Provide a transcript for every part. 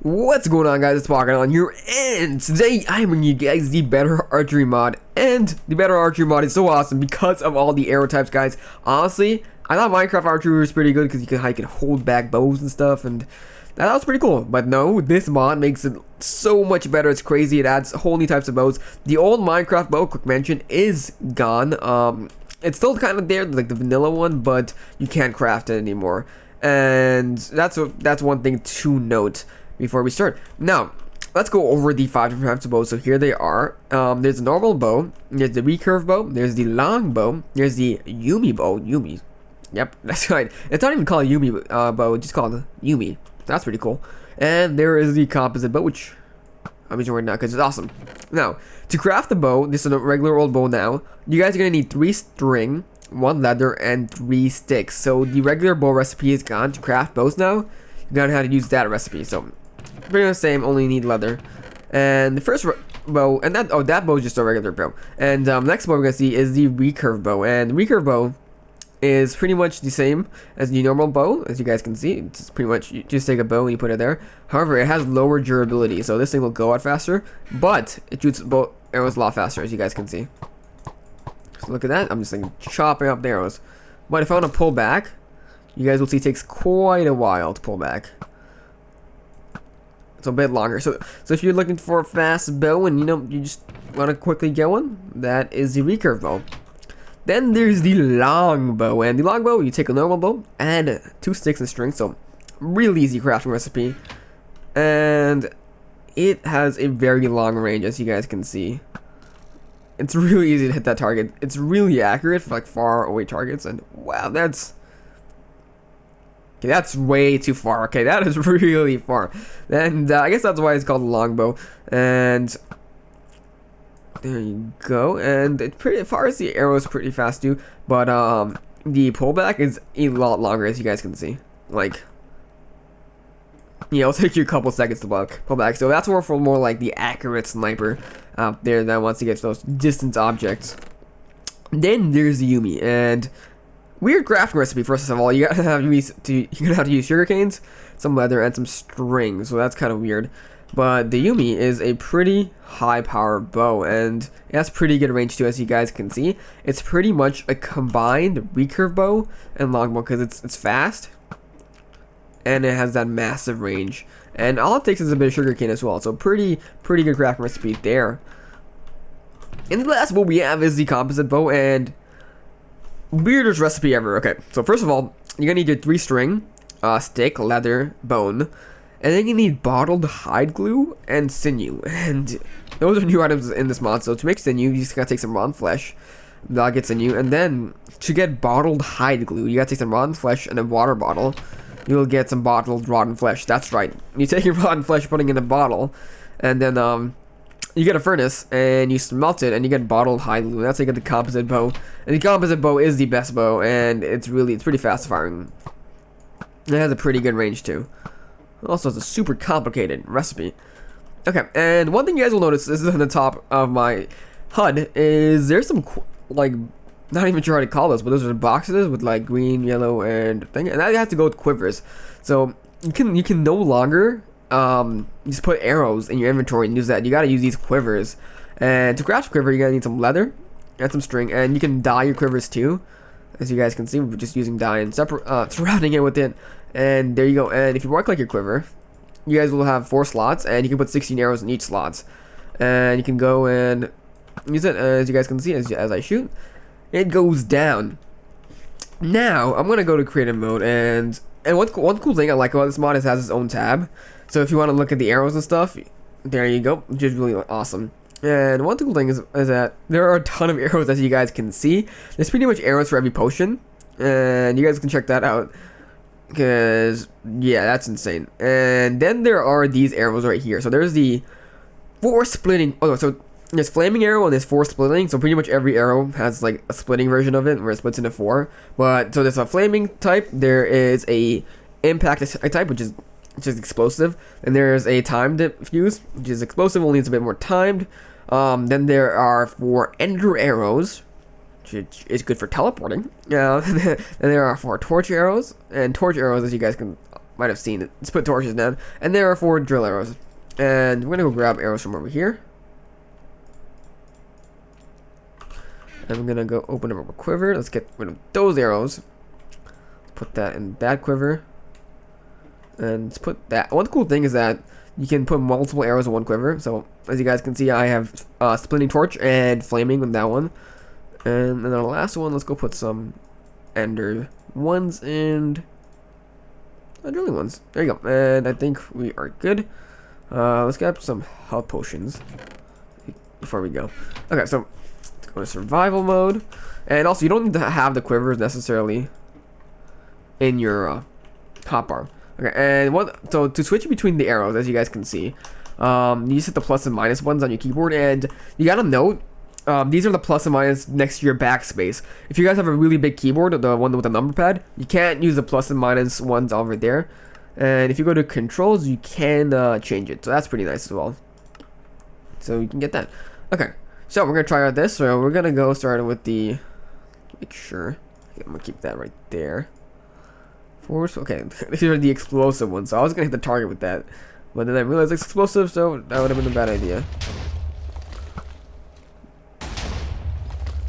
What's going on, guys? It's IPocketIsland here, and today I'm bringing you guys the better archery mod. And the better archery mod is so awesome because of all the arrow types, guys. Honestly, I thought Minecraft archery was pretty good because you can hold back bows and stuff, and that was pretty cool. But no, this mod makes it so much better. It's crazy. It adds whole new types of bows. The old Minecraft bow, quick mention, is gone. It's still kind of there, like the vanilla one, but you can't craft it anymore. And that's one thing to note before we start. Now, let's go over the 5 different types of bows. So here they are. There's a normal bow, there's the recurve bow, there's the long bow, there's the Yumi bow. Yumi. Yep, that's right. It's not even called Yumi bow, it's just called Yumi. That's pretty cool. And there is the composite bow, which I'm using right now because it's awesome. Now, to craft the bow, this is a regular old bow now. You guys are going to need 3 string, 1 leather, and 3 sticks. So the regular bow recipe is gone. To craft bows now, you're going to have to use that recipe. So pretty much the same, only need leather. And the first bow, and that bow is just a regular bow. And next bow we're going to see is the recurve bow. And the recurve bow is pretty much the same as the normal bow, as you guys can see. It's pretty much, you just take a bow and you put it there. However, it has lower durability, so this thing will go out faster, but it shoots both arrows a lot faster, as you guys can see. So look at that, I'm just like chopping up the arrows. But if I want to pull back, you guys will see it takes quite a while to pull back. It's a bit longer. So if you're looking for a fast bow and you just want to quickly get one, that is the recurve bow. Then there's the long bow, and the long bow, you take a normal bow, add 2 sticks and string, so really easy crafting recipe. And it has a very long range, as you guys can see. It's really easy to hit that target. It's really accurate for like far away targets, and wow, that's way too far. Okay, that is really far. And I guess that's why it's called a long bow. And there you go, and it's pretty, as far as the arrow is pretty fast too, but the pullback is a lot longer, as you guys can see. Like, it'll take you a couple seconds to pull back. So that's more for like the accurate sniper out there that wants to get those distance objects. Then there's the Yumi, and weird crafting recipe. First of all, you're gonna have to use sugar canes, some leather, and some string. So that's kind of weird. But the Yumi is a pretty high power bow, and it has pretty good range too, as you guys can see. It's pretty much a combined recurve bow and longbow because it's fast and it has that massive range. And all it takes is a bit of sugar cane as well, so pretty good crafting recipe there. And the last bow we have is the composite bow, and weirdest recipe ever. Okay, so first of all, you're gonna need your 3 string, stick, leather, bone. And then you need bottled hide glue and sinew, and those are new items in this mod. So to make sinew, you just gotta take some rotten flesh, that'll get sinew. And then to get bottled hide glue, you gotta take some rotten flesh and a water bottle. You'll get some bottled rotten flesh. That's right. You take your rotten flesh, putting in a bottle, and then you get a furnace and you smelt it, and you get bottled hide glue. That's how you get the composite bow. And the composite bow is the best bow, and it's pretty fast firing. It has a pretty good range too. Also, it's a super complicated recipe. Okay, and one thing you guys will notice, this is on the top of my HUD, is there's some, like, not even sure how to call this, but those are boxes with, like, green, yellow, and thing, and that has to go with quivers. So, you can no longer, just put arrows in your inventory and use that. You gotta use these quivers. And to craft a quiver, you're gonna need some leather and some string, and you can dye your quivers too. As you guys can see, we're just using dye and surrounding it with it. And there you go. And if you mark like your quiver, you guys will have 4 slots, and you can put 16 arrows in each slots. And you can go and use it. As you guys can see, as I shoot, it goes down. Now I'm gonna go to creative mode, and one cool thing I like about this mod is it has its own tab. So if you want to look at the arrows and stuff, there you go, which is really awesome. And one cool thing is that there are a ton of arrows, as you guys can see. There's pretty much arrows for every potion, and you guys can check that out. Because, yeah, that's insane. And then there are these arrows right here. So there's the 4 splitting. Oh, so there's flaming arrow and there's 4 splitting. So pretty much every arrow has like a splitting version of it where it splits into 4. But so there's a flaming type. There is a impact type, which is explosive. And there's a timed fuse, which is explosive, only it's a bit more timed. Then there are 4 ender arrows, which is good for teleporting. And there are 4 torch arrows, and torch arrows, as you guys can might have seen it. Let's put torches down, and there are 4 drill arrows, and we're gonna go grab arrows from over here. And I'm gonna go open up a quiver. Let's get rid of those arrows. Put that in that quiver, and let's put that. One cool thing is that you can put multiple arrows in one quiver. So as you guys can see, I have splitting torch and flaming on that one. And then the last one, let's go put some ender ones and drilling ones. There you go. And I think we are good. Let's grab some health potions before we go. Okay, so let's go to survival mode. And also, you don't need to have the quivers necessarily in your hotbar. Okay, and so to switch between the arrows, as you guys can see, you just hit the plus and minus ones on your keyboard, and you gotta note, these are the plus and minus next to your backspace. If you guys have a really big keyboard, the one with the number pad, you can't use the plus and minus ones over there. And if you go to controls, you can change it, so that's pretty nice as well. So you can get that. Okay, so we're gonna try out this. So we're gonna go start with the. Make sure I'm gonna keep that right there. Force. Okay, these are the explosive ones. So I was gonna hit the target with that, but then I realized it's explosive, so that would have been a bad idea.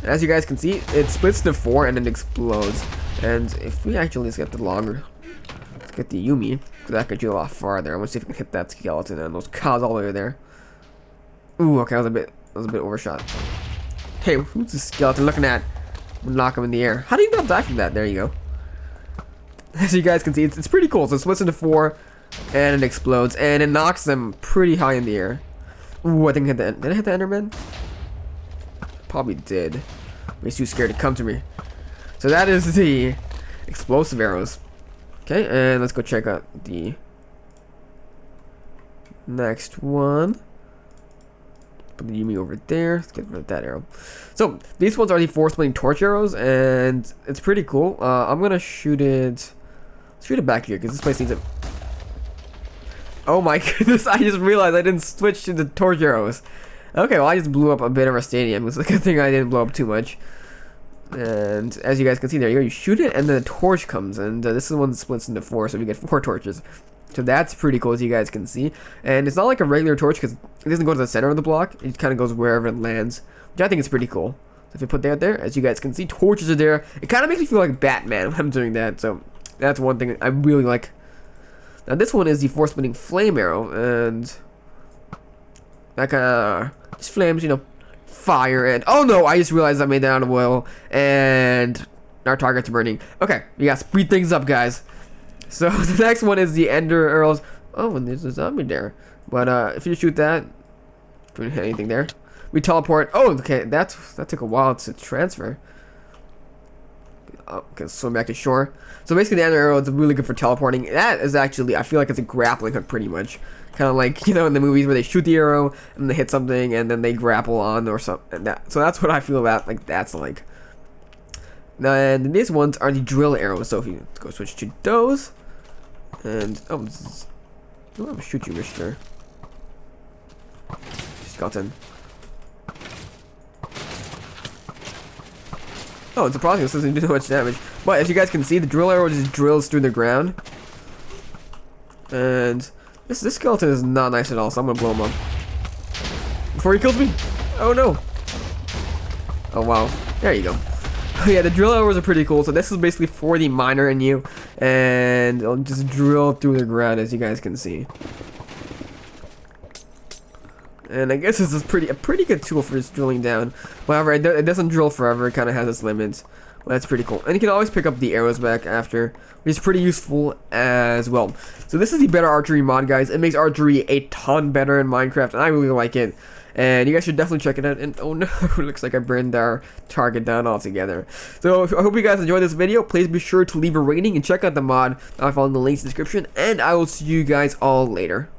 As you guys can see, it splits to 4 and then explodes. And if we actually just get the longer, let's get the Yumi, because that could do a lot farther. I'm gonna see if we can hit that skeleton and those cows all the way there. Ooh, okay, that was a bit overshot. Hey, who's the skeleton looking at? Knock him in the air. How do you not die from that? There you go. As you guys can see, it's pretty cool. So it splits into 4, and it explodes, and it knocks them pretty high in the air. Ooh, I think did I hit the Enderman? Probably did. But he's too scared to come to me. So that is the explosive arrows. Okay, and let's go check out the next one. Put the Yumi over there. Let's get rid of that arrow. So these ones are the 4 splitting torch arrows, and it's pretty cool. I'm gonna shoot it. Shoot it back here because this place needs it. Oh my goodness! I just realized I didn't switch to the torch arrows. Okay, well I just blew up a bit of our stadium. It's a good thing I didn't blow up too much. And as you guys can see, there you go. You shoot it, and then the torch comes, and this is the one that splits into 4, so we get 4 torches. So that's pretty cool, as you guys can see. And it's not like a regular torch because it doesn't go to the center of the block. It kind of goes wherever it lands, which I think is pretty cool. So if you put that there, as you guys can see, torches are there. It kind of makes me feel like Batman when I'm doing that. So that's one thing I really like. Now this one is the 4 splitting flame arrow, and that kind of just flames, you know, fire. And oh no, I just realized I made that out of oil, and our target's burning. Okay, we gotta speed things up, guys. So the next one is the ender arrows. Oh, and there's a zombie there. But if you shoot that, do we hit anything there? We teleport. Oh, okay, that took a while to transfer. Oh, okay, swim back to shore. So basically, the ender arrow is really good for teleporting. That is actually, I feel like it's a grappling hook pretty much. Kind of like, you know, in the movies where they shoot the arrow and they hit something and then they grapple on or something. So that's what I feel about like that's like. And these ones are the drill arrows. So if you go switch to those, and oh, I'm gonna shoot you, mister. Skeleton. Oh, it's surprising this doesn't do too much damage. But as you guys can see, the drill arrow just drills through the ground. And this skeleton is not nice at all, so I'm gonna blow him up before he kills me. Oh no. Oh wow. There you go. Yeah, the drill arrows are pretty cool. So this is basically for the miner in you, and it'll just drill through the ground, as you guys can see. And I guess this is a pretty good tool for just drilling down. However, it doesn't drill forever. It kind of has its limits. Well, that's pretty cool. And you can always pick up the arrows back after, which is pretty useful as well. So this is the better archery mod, guys. It makes archery a ton better in Minecraft, and I really like it. And you guys should definitely check it out. And oh no, it looks like I burned our target down altogether. So I hope you guys enjoyed this video. Please be sure to leave a rating and check out the mod. I'll follow in the links in the description. And I will see you guys all later.